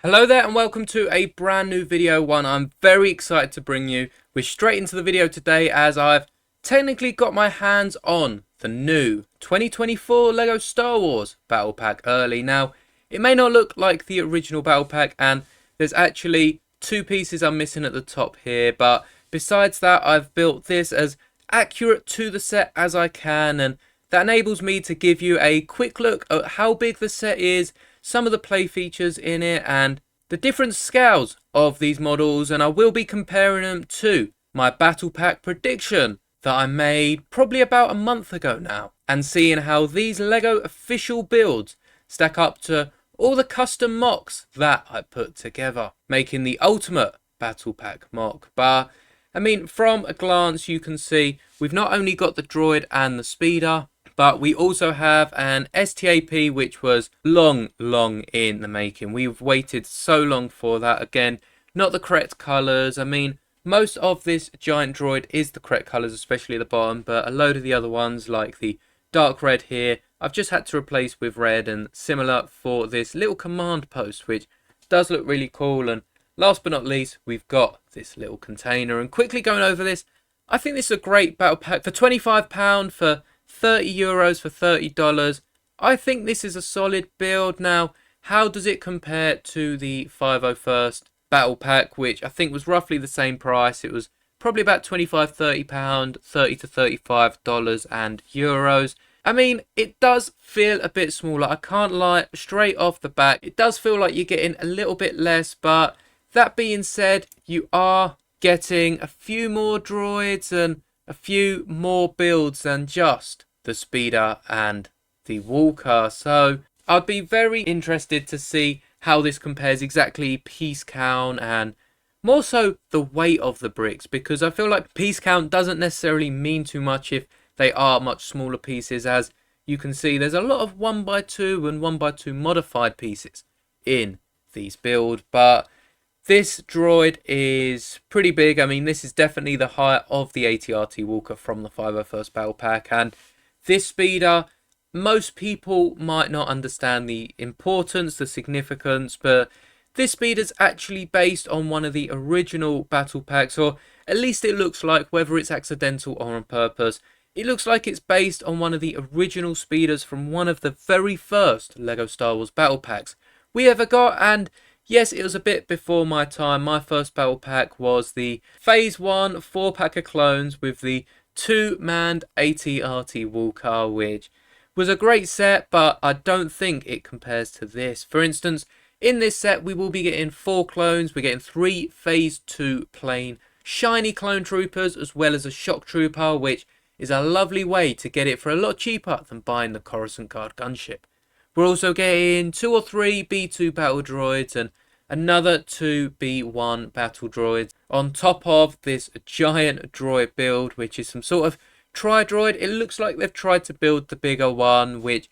Hello there and welcome to a brand new video, one I'm very excited to bring you. We're straight into the video today as I've technically got my hands on the new 2024 LEGO Star Wars Battle Pack early. Now, it may not look like the original Battle Pack and there's actually two pieces I'm missing at the top here, but besides that I've built this as accurate to the set as I can, and that enables me to give you a quick look at how big the set is, some of the play features in it, and the different scales of these models. And I will be comparing them to my battle pack prediction that I made probably about a month ago now, and seeing how these LEGO official builds stack up to all the custom mocks that I put together, making the ultimate battle pack mock. But I mean, from a glance you can see we've not only got the droid and the speeder, but we also have an STAP, which was long in the making. We've waited so long for that. Again, not the correct colours. I mean, most of this giant droid is the correct colours, especially at the bottom, but a load of the other ones, like the dark red here, I've just had to replace with red, and similar for this little command post, which does look really cool. And last but not least, we've got this little container. And quickly going over this, I think this is a great battle pack for £25, for €30, for $30. I think this is a solid build. Now, how does it compare to the 501st battle pack, which I think was roughly the same price? It was probably about £25-30, $30 to $35 and euros. I mean, it does feel a bit smaller, I can't lie. Straight off the back, it does feel like you're getting a little bit less, but that being said, you are getting a few more droids and a few more builds than just the speeder and the walker. So I'd be very interested to see how this compares exactly piece count, and more so the weight of the bricks, because I feel like piece count doesn't necessarily mean too much if they are much smaller pieces. As you can see, there's a lot of 1x2 and 1x2 modified pieces in these builds, but this droid is pretty big. I mean, this is definitely the height of the AT-RT Walker from the 501st Battle Pack. And this speeder, most people might not understand the importance, the significance, but this speeder is actually based on one of the original Battle Packs, or at least it looks like, whether it's accidental or on purpose. It looks like it's based on one of the original speeders from one of the very first LEGO Star Wars Battle Packs we ever got. And yes, it was a bit before my time. My first battle pack was the Phase 1 4-pack of clones with the 2-manned AT-RT Walker, which was a great set, but I don't think it compares to this. For instance, in this set, we will be getting 4 clones. We're getting 3 Phase 2 plain shiny clone troopers, as well as a shock trooper, which is a lovely way to get it for a lot cheaper than buying the Coruscant Guard gunship. We're also getting 2 or 3 B2 battle droids and another 2 B1 battle droids on top of this giant droid build, which is some sort of tri-droid. It looks like they've tried to build the bigger one, which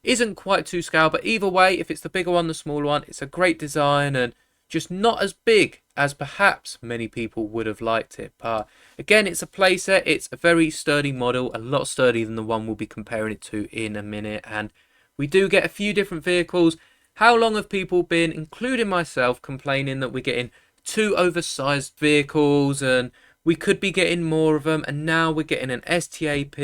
isn't quite to scale, but either way, if it's the bigger one, the smaller one, it's a great design and just not as big as perhaps many people would have liked it. But again, it's a playset. It's a very sturdy model, a lot sturdier than the one we'll be comparing it to in a minute. And we do get a few different vehicles. How long have people been, including myself, complaining that we're getting 2 oversized vehicles and we could be getting more of them? And now we're getting an STAP.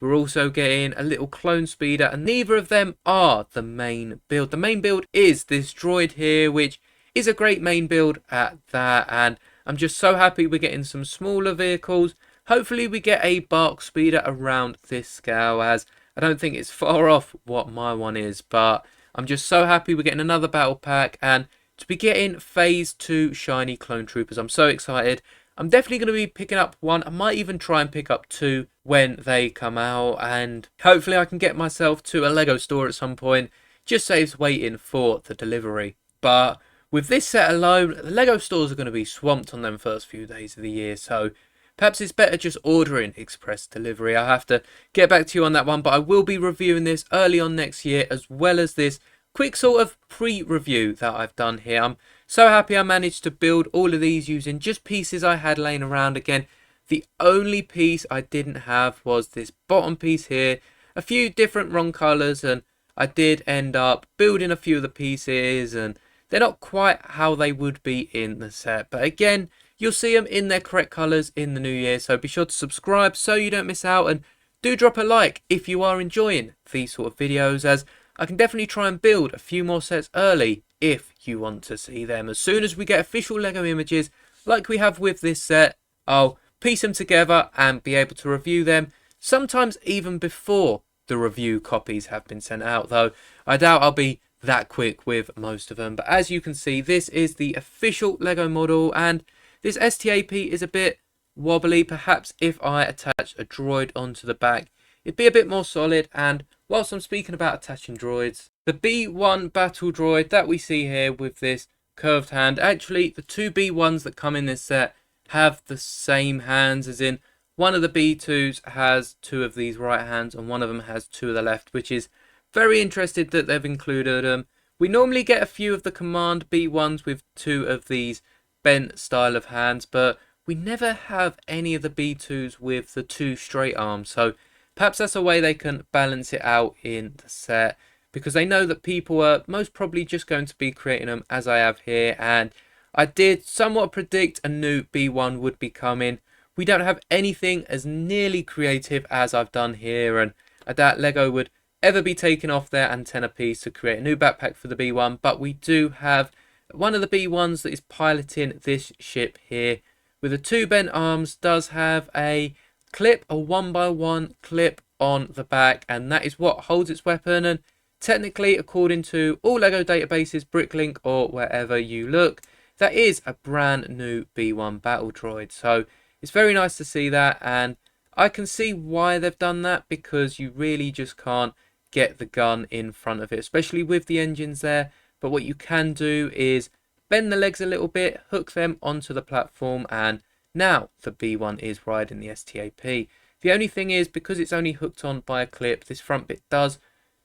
We're also getting a little clone speeder, and neither of them are the main build. The main build is this droid here, which is a great main build at that. And I'm just so happy we're getting some smaller vehicles. Hopefully we get a BARC speeder around this scale, as I don't think it's far off what my one is. But I'm just so happy we're getting another battle pack and to be getting Phase 2 shiny clone troopers. I'm so excited. I'm definitely going to be picking up 1. I might even try and pick up 2 when they come out, and hopefully I can get myself to a LEGO store at some point. Just saves waiting for the delivery. But with this set alone, the LEGO stores are going to be swamped on them first few days of the year, so perhaps it's better just ordering express delivery. I'll have to get back to you on that one, but I will be reviewing this early on next year, as well as this quick sort of pre-review that I've done here. I'm so happy I managed to build all of these using just pieces I had laying around. Again, the only piece I didn't have was this bottom piece here. A few different wrong colours, and I did end up building a few of the pieces and they're not quite how they would be in the set. But again, you'll see them in their correct colours in the new year, so be sure to subscribe so you don't miss out, and do drop a like if you are enjoying these sort of videos, as I can definitely try and build a few more sets early if you want to see them. As soon as we get official LEGO images like we have with this set, I'll piece them together and be able to review them, sometimes even before the review copies have been sent out, though I doubt I'll be that quick with most of them. But as you can see, this is the official LEGO model, and this STAP is a bit wobbly. Perhaps if I attach a droid onto the back, it'd be a bit more solid. And whilst I'm speaking about attaching droids, the B1 Battle Droid that we see here with this curved hand, actually the two B1s that come in this set have the same hands, as in one of the B2s has two of these right hands and one of them has two of the left, which is very interesting that they've included them. We normally get a few of the command B1s with two of these bent style of hands, but we never have any of the B2s with the two straight arms, so perhaps that's a way they can balance it out in the set, because they know that people are most probably just going to be creating them as I have here. And I did somewhat predict a new B1 would be coming. We don't have anything as nearly creative as I've done here, and I doubt LEGO would ever be taking off their antenna piece to create a new backpack for the B1, but we do have one of the B1s that is piloting this ship here with the two bent arms, does have a clip, a 1x1 clip on the back, and that is what holds its weapon. And technically, according to all LEGO databases, Bricklink or wherever you look, that is a brand new B1 Battle Droid. So it's very nice to see that, and I can see why they've done that, because you really just can't get the gun in front of it, especially with the engines there. But what you can do is bend the legs a little bit, hook them onto the platform, and now the B1 is riding the STAP. The only thing is, because it's only hooked on by a clip, this front bit does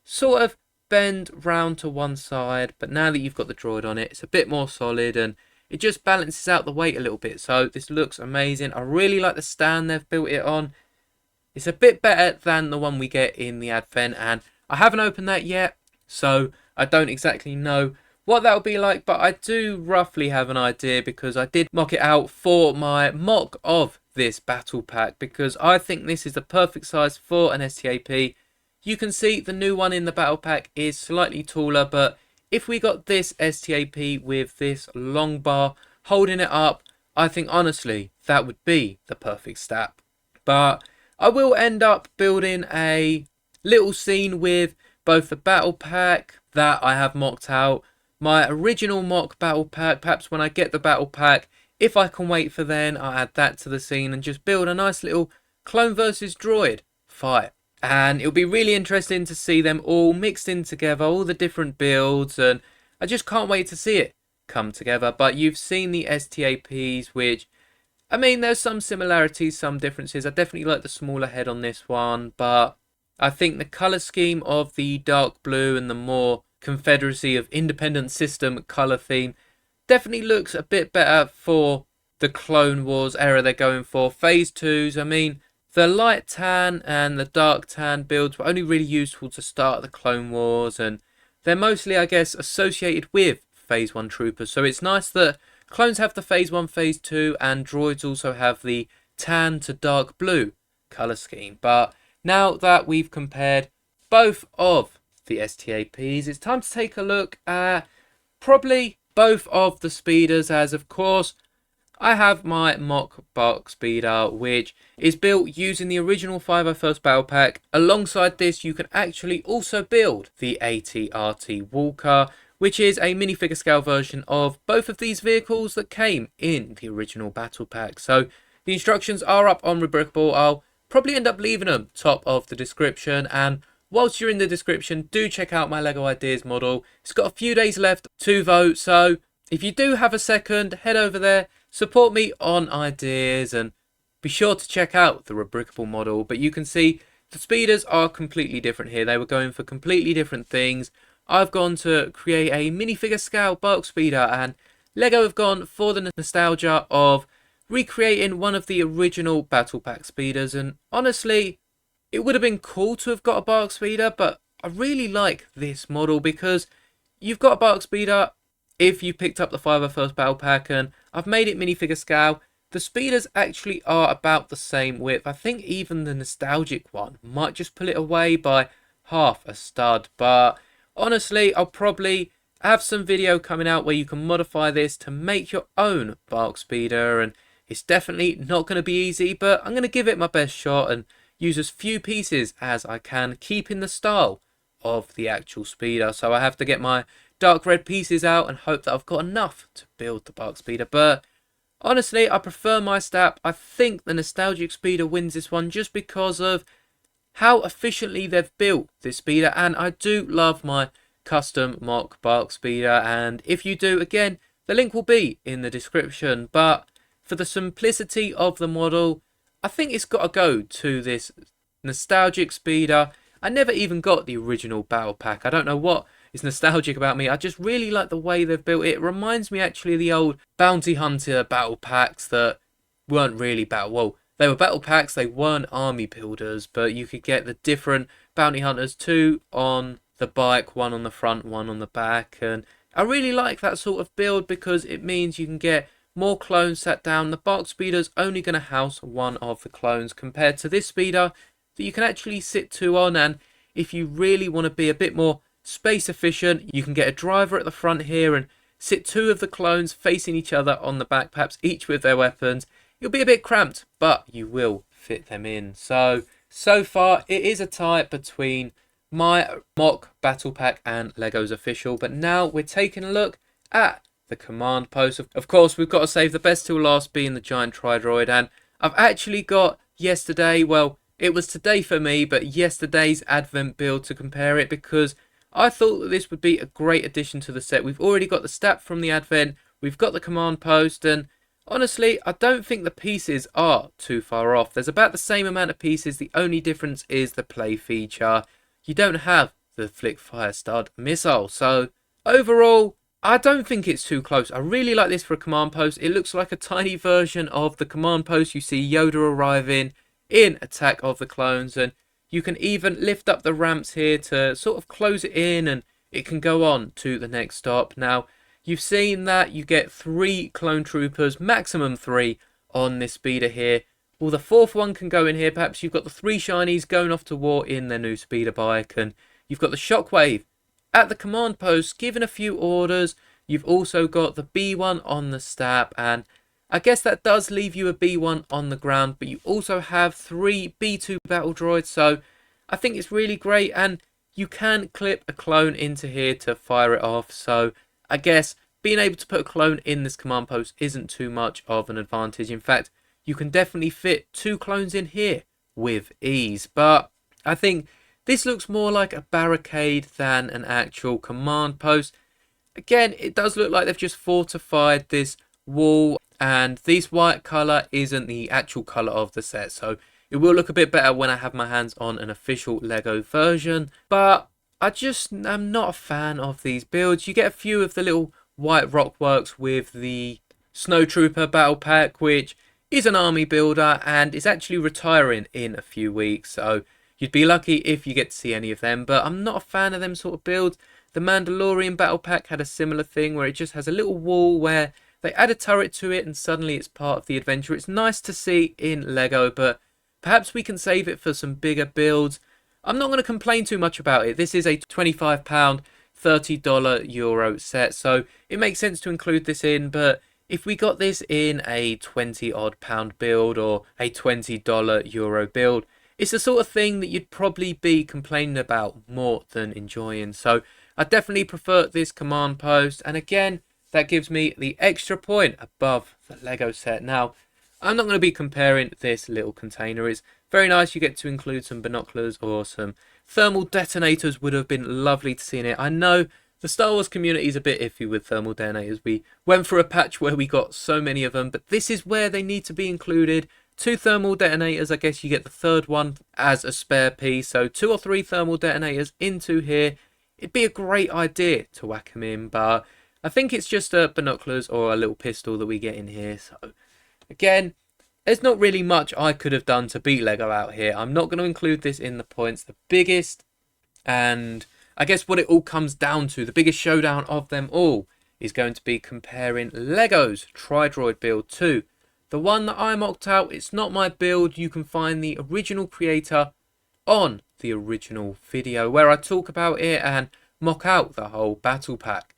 sort of bend round to one side, but now that you've got the droid on it, it's a bit more solid and it just balances out the weight a little bit. So this looks amazing. I really like the stand they've built it on. It's a bit better than the one we get in the Advent, and I haven't opened that yet, so I don't exactly know what that'll be like, but I do roughly have an idea, because I did mock it out for my mock of this battle pack, because I think this is the perfect size for an STAP. You can see the new one in the battle pack is slightly taller, but if we got this STAP with this long bar holding it up, I think honestly that would be the perfect stat. But I will end up building a little scene with both the battle pack that I have mocked out, my original mock battle pack. Perhaps when I get the battle pack, if I can wait for then, I'll add that to the scene and just build a nice little clone versus droid fight. And it'll be really interesting to see them all mixed in together, all the different builds, and I just can't wait to see it come together. But you've seen the STAPs, which, I mean, there's some similarities, some differences. I definitely like the smaller head on this one, but I think the colour scheme of the dark blue and the more Confederacy of Independent System colour theme definitely looks a bit better for the Clone Wars era they're going for. Phase 2s, I mean, the light tan and the dark tan builds were only really useful to start the Clone Wars, and they're mostly, I guess, associated with Phase 1 troopers. So it's nice that clones have the Phase 1, Phase 2, and droids also have the tan to dark blue colour scheme. But now that we've compared both of the STAPs, it's time to take a look at probably both of the speeders, as of course I have my mock BARC speeder, which is built using the original 501st Battle Pack. Alongside this, you can actually also build the AT-RT Walker, which is a minifigure scale version of both of these vehicles that came in the original Battle Pack. So the instructions are up on Rebrickable. I'll probably end up leaving them top of the description, and whilst you're in the description, do check out my LEGO Ideas model. It's got a few days left to vote, so if you do have a second, head over there, support me on Ideas, and be sure to check out the Rebrickable model. But you can see the speeders are completely different here. They were going for completely different things. I've gone to create a minifigure scale BARC speeder, and LEGO have gone for the nostalgia of recreating one of the original Battle Pack speeders. And honestly, it would have been cool to have got a BARC speeder, but I really like this model because you've got a BARC speeder, if you picked up the 501st Battle Pack, and I've made it minifigure scale, the speeders actually are about the same width. I think even the nostalgic one might just pull it away by half a stud, but honestly, I'll probably have some video coming out where you can modify this to make your own BARC speeder, and it's definitely not going to be easy, but I'm going to give it my best shot and use as few pieces as I can, keeping the style of the actual speeder. So I have to get my dark red pieces out and hope that I've got enough to build the BARC speeder. But honestly, I prefer my stat. I think the nostalgic speeder wins this one just because of how efficiently they've built this speeder, and I do love my custom mock BARC speeder, and if you do, again, the link will be in the description. But for the simplicity of the model, I think it's got to go to this nostalgic speeder. I never even got the original battle pack. I don't know what is nostalgic about me. I just really like the way they've built it. It reminds me actually of the old bounty hunter battle packs that weren't really well, they were battle packs, they weren't army builders, but you could get the different bounty hunters, two on the bike, one on the front, one on the back. And I really like that sort of build because it means you can get more clones sat down. The BARC speeder's only going to house one of the clones compared to this speeder that you can actually sit two on. And if you really want to be a bit more space efficient, you can get a driver at the front here and sit two of the clones facing each other on the back, perhaps each with their weapons. You'll be a bit cramped, but you will fit them in. So far it is a tie between my mock battle pack and Lego's official, but now we're taking a look at the command post. Of course, we've got to save the best till last, being the giant Droid, and I've actually got yesterday, well, it was today for me, but yesterday's advent build to compare it, because I thought that this would be a great addition to the set. We've already got the stat from the advent, we've got the command post, and honestly, I don't think the pieces are too far off. There's about the same amount of pieces. The only difference is the play feature. You don't have the flick fire stud missile. So overall, I don't think it's too close. I really like this for a command post. It looks like a tiny version of the command post you see Yoda arriving in Attack of the Clones. And you can even lift up the ramps here to sort of close it in, and it can go on to the next stop. Now, you've seen that you get 3 clone troopers, maximum 3 on this speeder here. Well, the 4th one can go in here. Perhaps you've got the 3 shinies going off to war in their new speeder bike, and you've got the shockwave at the command post giving a few orders. You've also got the B1 on the stab, and I guess that does leave you a B1 on the ground, but you also have 3 B2 battle droids, so I think it's really great. And you can clip a clone into here to fire it off, so I guess being able to put a clone in this command post isn't too much of an advantage. In fact, you can definitely fit 2 clones in here with ease. But I think this looks more like a barricade than an actual command post. Again, it does look like they've just fortified this wall, and this white colour isn't the actual colour of the set, so it will look a bit better when I have my hands on an official Lego version. But I just am not a fan of these builds. You get a few of the little white rock works with the Snowtrooper battle pack, which is an army builder and is actually retiring in a few weeks, so you'd be lucky if you get to see any of them. But I'm not a fan of them sort of builds. The Mandalorian battle pack had a similar thing where it just has a little wall where they add a turret to it and suddenly it's part of the adventure. It's nice to see in Lego, but perhaps we can save it for some bigger builds. I'm not going to complain too much about it. This is a £25, $30 Euro set, so it makes sense to include this in. But if we got this in a 20 odd pound build or a $20 Euro build, it's the sort of thing that you'd probably be complaining about more than enjoying. So I definitely prefer this command post, and again, that gives me the extra point above the Lego set. Now, I'm not going to be comparing this little container. It's very nice. You get to include some binoculars or some thermal detonators. Would have been lovely to see in it. I know the Star Wars community is a bit iffy with thermal detonators. We went for a patch where we got so many of them, but this is where they need to be included. 2 thermal detonators. I guess you get the 3rd one as a spare piece. So 2 or 3 thermal detonators into here. It'd be a great idea to whack them in, but I think it's just binoculars or a little pistol that we get in here. So again, there's not really much I could have done to beat Lego out here. I'm not going to include this in the points. The biggest, and I guess what it all comes down to, the biggest showdown of them all, is going to be comparing Lego's Tri-Droid build to the one that I mocked out. It's not my build. You can find the original creator on the original video where I talk about it and mock out the whole battle pack.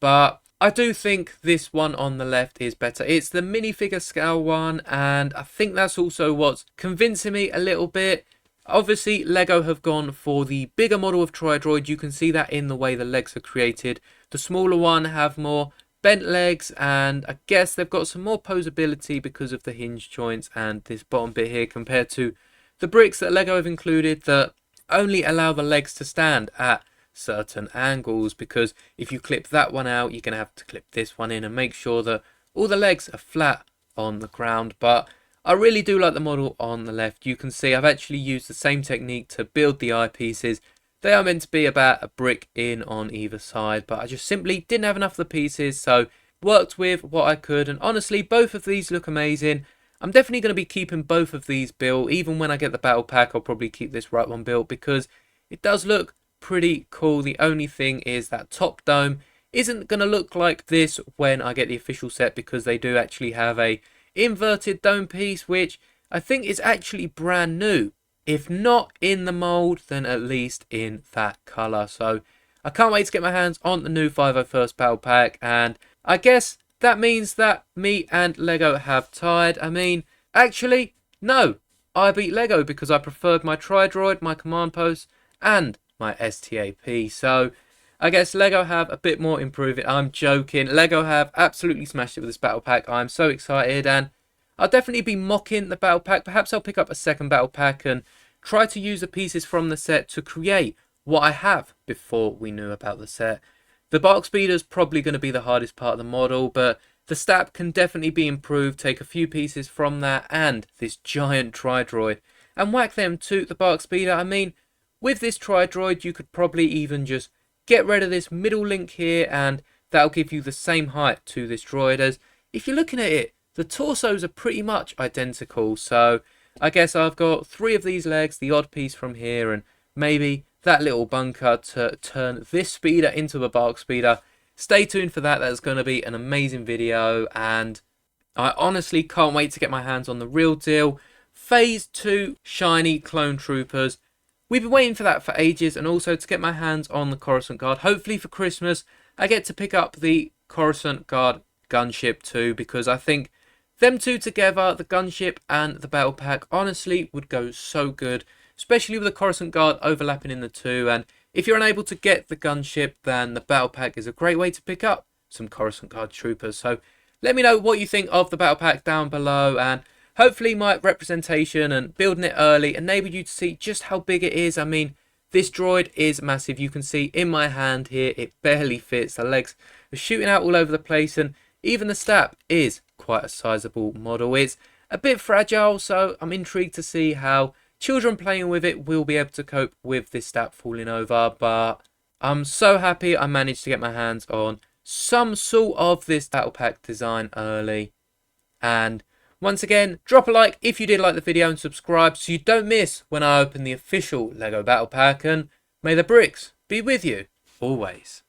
But I do think this one on the left is better. It's the minifigure scale one, and I think that's also what's convincing me a little bit. Obviously, Lego have gone for the bigger model of Tri-Droid. You can see that in the way the legs are created. The smaller one have more bent legs, and I guess they've got some more posability because of the hinge joints and this bottom bit here compared to the bricks that Lego have included that only allow the legs to stand at certain angles, because if you clip that one out, you're going to have to clip this one in and make sure that all the legs are flat on the ground. But I really do like the model on the left. You can see I've actually used the same technique to build the eyepieces. They are meant to be about a brick in on either side, but I just simply didn't have enough of the pieces, so worked with what I could. And honestly, both of these look amazing. I'm definitely going to be keeping both of these built. Even when I get the battle pack, I'll probably keep this right one built because it does look pretty cool. The only thing is that top dome isn't going to look like this when I get the official set, because they do actually have a inverted dome piece, which I think is actually brand new. If not in the mold, then at least in that colour. So I can't wait to get my hands on the new 501st Battle Pack. And I guess that means that me and Lego have tied. I mean, actually, no. I beat Lego because I preferred my Tri-Droid, my command post, and my STAP. So I guess Lego have a bit more improved. I'm joking. Lego have absolutely smashed it with this battle pack. I'm so excited, and I'll definitely be mocking the battle pack. Perhaps I'll pick up a second battle pack and try to use the pieces from the set to create what I have before we knew about the set. The BARC speeder is probably going to be the hardest part of the model, but the stab can definitely be improved. Take a few pieces from that and this giant Tri-Droid and whack them to the BARC speeder. I mean, with this Tri-Droid, you could probably even just get rid of this middle link here, and that'll give you the same height to this droid. As if you're looking at it, the torsos are pretty much identical. So I guess I've got 3 of these legs, the odd piece from here, and maybe that little bunker to turn this speeder into a BARC speeder. Stay tuned for that. That's going to be an amazing video, and I honestly can't wait to get my hands on the real deal Phase 2 shiny clone troopers. We've been waiting for that for ages, and also to get my hands on the Coruscant Guard. Hopefully for Christmas, I get to pick up the Coruscant Guard gunship too, because I think them two together, the gunship and the battle pack, honestly would go so good, especially with the Coruscant Guard overlapping in the two. And if you're unable to get the gunship, then the battle pack is a great way to pick up some Coruscant Guard troopers. So let me know what you think of the battle pack down below, and hopefully my representation and building it early enabled you to see just how big it is. I mean, this droid is massive. You can see in my hand here, it barely fits. The legs are shooting out all over the place, and even the stab is quite a sizable model. It's a bit fragile, so I'm intrigued to see how children playing with it will be able to cope with this stab falling over. But I'm so happy I managed to get my hands on some sort of this battle pack design early. And once again, drop a like if you did like the video and subscribe so you don't miss when I open the official LEGO Battle Pack, and may the bricks be with you always.